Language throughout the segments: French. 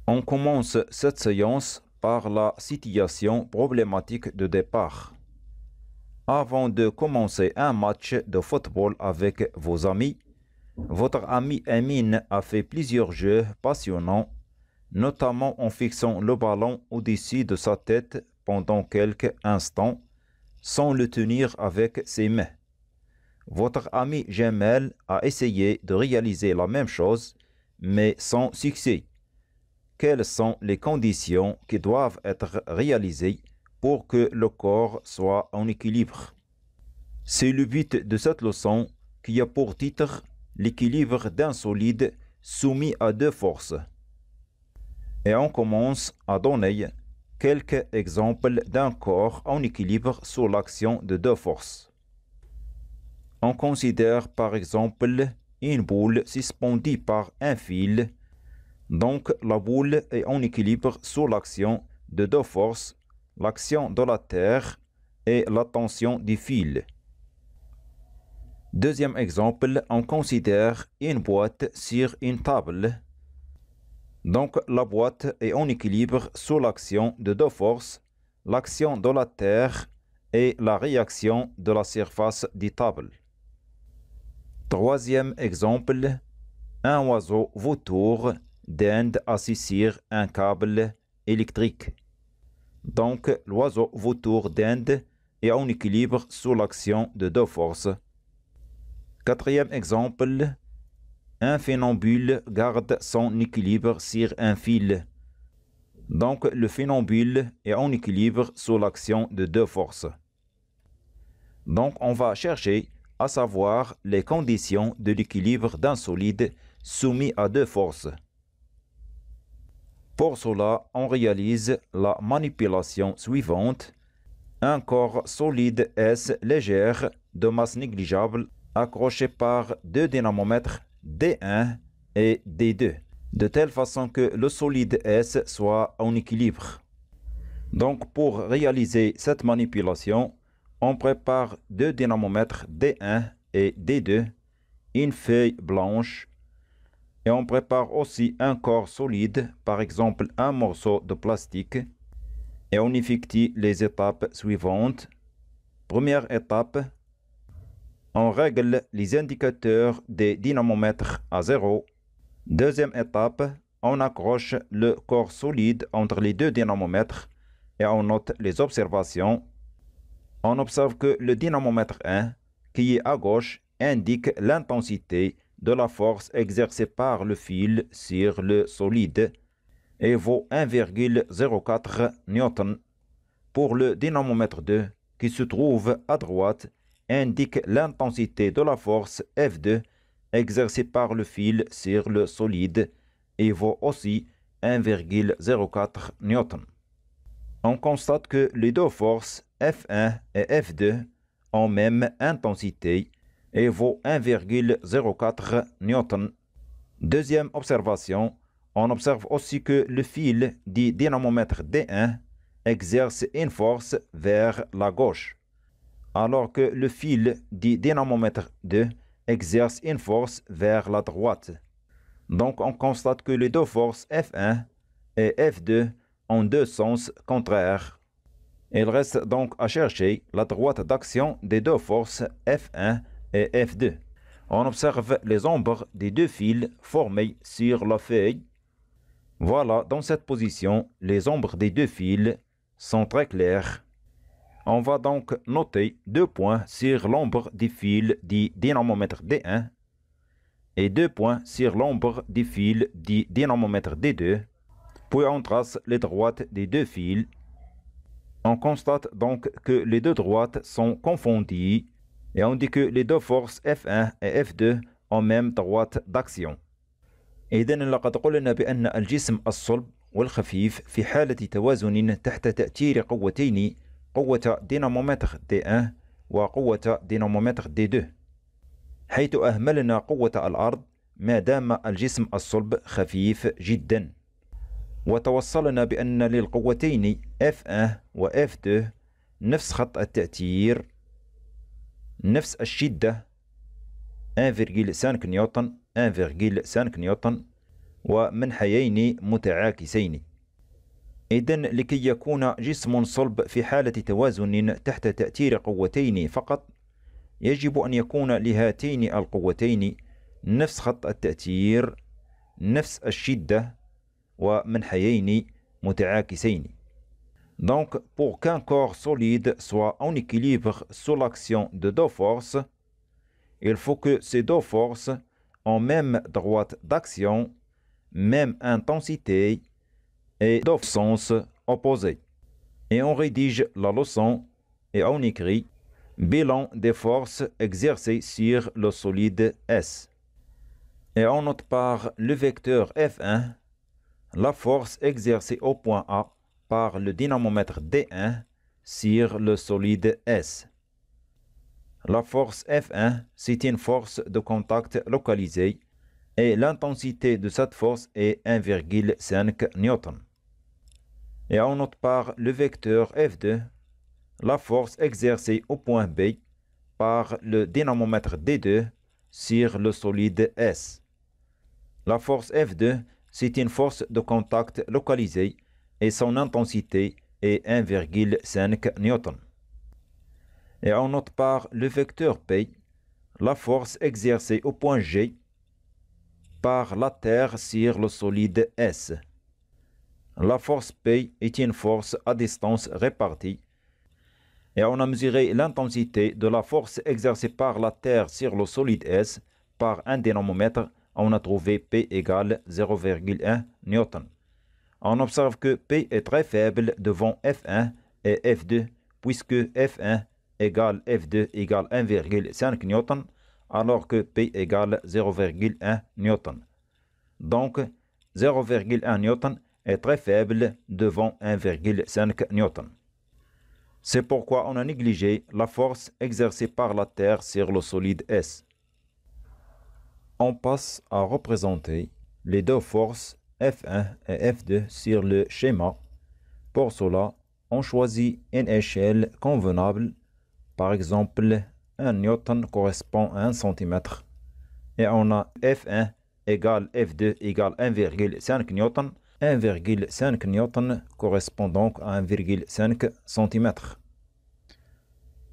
On commence cette séance par la situation problématique de départ. Avant de commencer un match de football avec vos amis, votre ami Amine a fait plusieurs jeux passionnants, notamment en fixant le ballon au-dessus de sa tête pendant quelques instants, sans le tenir avec ses mains. Votre ami Jamel a essayé de réaliser la même chose, mais sans succès. Quelles sont les conditions qui doivent être réalisées pour que le corps soit en équilibre? C'est le but de cette leçon qui a pour titre l'équilibre d'un solide soumis à deux forces. Et on commence à donner quelques exemples d'un corps en équilibre sous l'action de deux forces. On considère par exemple une boule suspendue par un fil. Donc, la boule est en équilibre sous l'action de deux forces, l'action de la terre et la tension du fil. Deuxième exemple, on considère une boîte sur une table. Donc, la boîte est en équilibre sous l'action de deux forces, l'action de la terre et la réaction de la surface du table. Troisième exemple, un oiseau vautour d'Inde assis sur un câble électrique. Donc, l'oiseau vautour d'Inde est en équilibre sous l'action de deux forces. Quatrième exemple, un funambule garde son équilibre sur un fil. Donc, le funambule est en équilibre sous l'action de deux forces. Donc, on va chercher à savoir les conditions de l'équilibre d'un solide soumis à deux forces. Pour cela, on réalise la manipulation suivante. Un corps solide S légère de masse négligeable accroché par deux dynamomètres D1 et D2, de telle façon que le solide S soit en équilibre. Donc, pour réaliser cette manipulation, on prépare deux dynamomètres D1 et D2, une feuille blanche, et on prépare aussi un corps solide, par exemple un morceau de plastique, et on effectue les étapes suivantes. Première étape, on règle les indicateurs des dynamomètres à 0. Deuxième étape, on accroche le corps solide entre les deux dynamomètres et on note les observations. On observe que le dynamomètre 1, qui est à gauche, indique l'intensité de la force exercée par le fil sur le solide et vaut 1,04 Newton. Pour le dynamomètre 2, qui se trouve à droite, indique l'intensité de la force F2 exercée par le fil sur le solide et vaut aussi 1,04 Newton. On constate que les deux forces F1 et F2 ont même intensité et vaut 1,04 Newton. Deuxième observation, on observe aussi que le fil du dynamomètre D1 exerce une force vers la gauche, alors que le fil du dynamomètre 2 exerce une force vers la droite. Donc on constate que les deux forces F1 et F2 ont deux sens contraires. Il reste donc à chercher la droite d'action des deux forces F1 et F2. On observe les ombres des deux fils formés sur la feuille. Voilà, dans cette position, les ombres des deux fils sont très claires. On va donc noter 2 points sur l'ombre du fil du dynamomètre D1 et 2 points sur l'ombre du fil du dynamomètre D2. Puis on trace les droites des deux fils. On constate donc que les deux droites sont confondues et on dit que les deux forces F1 et F2 ont même droite d'action. إذن لقد قلنا بأن الجسم الصلب والخفيف في حالة توازن تحت تأثير قوتين، قوة دينامومتر D1 وقوة دينامومتر D2، حيث أهملنا قوة الأرض ما دام الجسم الصلب خفيف جدا. وتوصلنا بأن للقوتين F1 و F2 نفس خط التأثير، نفس الشدة 1,5 نيوتن 1,5 نيوتن، ومنحيين متعاكسين. إذن لكي يكون جسم صلب في حالة توازن تحت تأثير قوتين فقط، يجب أن يكون لهاتين القوتين نفس خط التأثير، نفس الشدة، ومنحيين متعاكسين. Donc, pour qu'un corps solide soit en équilibre sous l'action de deux forces, il faut que ces deux forces ont même droite d'action, même intensité et deux sens opposés. Et on rédige la leçon et on écrit bilan des forces exercées sur le solide S. Et on note par le vecteur F1 la force exercée au point A par le dynamomètre D1 sur le solide S. La force F1, c'est une force de contact localisée et l'intensité de cette force est 1,5 Newton. Et on note par le vecteur F2 la force exercée au point B par le dynamomètre D2 sur le solide S. La force F2, c'est une force de contact localisée et son intensité est 1,5 Newton. Et on note par le vecteur P la force exercée au point G par la Terre sur le solide S. La force P est une force à distance répartie et on a mesuré l'intensité de la force exercée par la Terre sur le solide S par un dynamomètre. On a trouvé P égale 0,1 Newton. On observe que P est très faible devant F1 et F2 puisque F1 égale F2 égale 1,5 Newton alors que P égale 0,1 Newton. Donc 0,1 Newton est très faible devant 1,5 Newton. C'est pourquoi on a négligé la force exercée par la Terre sur le solide S. On passe à représenter les deux forces F1 et F2 sur le schéma. Pour cela, on choisit une échelle convenable. Par exemple, 1 Newton correspond à 1 cm. Et on a F1 égale F2 égale 1,5 Newton. 1,5 Newton correspond donc à 1,5 cm.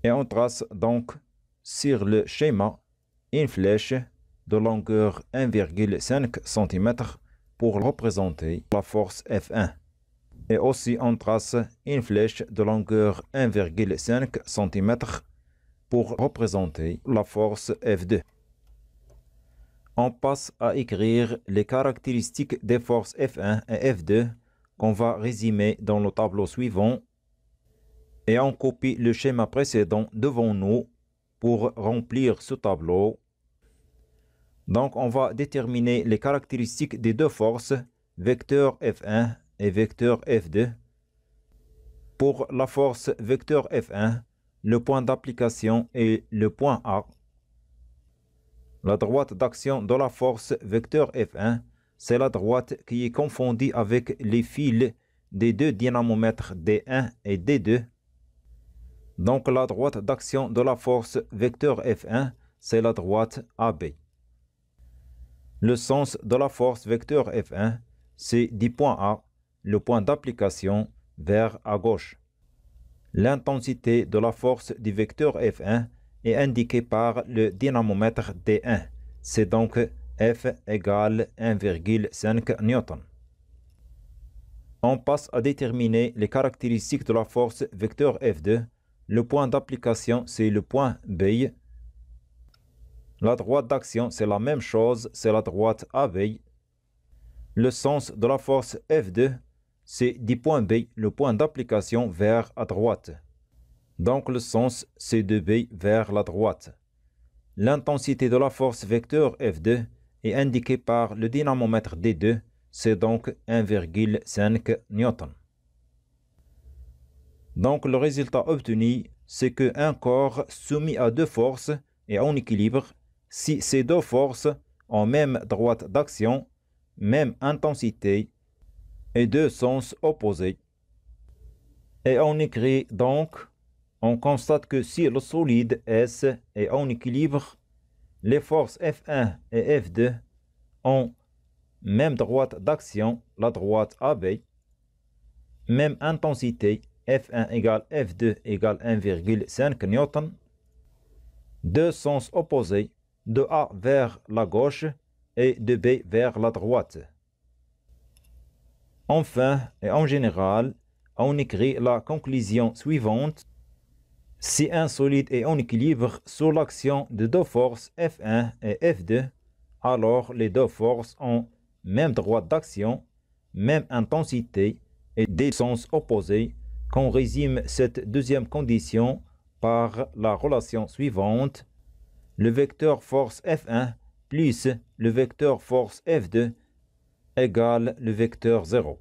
Et on trace donc sur le schéma une flèche de longueur 1,5 cm pour représenter la force F1. Et aussi on trace une flèche de longueur 1,5 cm pour représenter la force F2. On passe à écrire les caractéristiques des forces F1 et F2 qu'on va résumer dans le tableau suivant. Et on copie le schéma précédent devant nous pour remplir ce tableau. Donc on va déterminer les caractéristiques des deux forces, vecteur F1 et vecteur F2. Pour la force vecteur F1, le point d'application est le point A. La droite d'action de la force vecteur F1, c'est la droite qui est confondue avec les fils des deux dynamomètres D1 et D2. Donc la droite d'action de la force vecteur F1, c'est la droite AB. Le sens de la force vecteur F1, c'est du point A, le point d'application, vers à gauche. L'intensité de la force du vecteur F1 est indiquée par le dynamomètre D1. C'est donc F égale 1,5 Newton. On passe à déterminer les caractéristiques de la force vecteur F2. Le point d'application, c'est le point B. La droite d'action, c'est la même chose, c'est la droite AB. Le sens de la force F2, c'est du point B, le point d'application, vers à droite. Donc le sens, c'est de B vers la droite. L'intensité de la force vecteur F2 est indiquée par le dynamomètre D2, c'est donc 1,5 Newton. Donc le résultat obtenu, c'est qu'un corps soumis à deux forces est en équilibre si ces deux forces ont même droite d'action, même intensité et deux sens opposés. Et on écrit donc, on constate que si le solide S est en équilibre, les forces F1 et F2 ont même droite d'action, la droite AB, même intensité, F1 égale F2 égale 1,5 newton, deux sens opposés, de A vers la gauche et de B vers la droite. Enfin, et en général, on écrit la conclusion suivante. Si un solide est en équilibre sous l'action de deux forces F1 et F2, alors les deux forces ont même droite d'action, même intensité et des sens opposés, qu'on résume cette deuxième condition par la relation suivante. Le vecteur force F1 plus le vecteur force F2 égale le vecteur 0.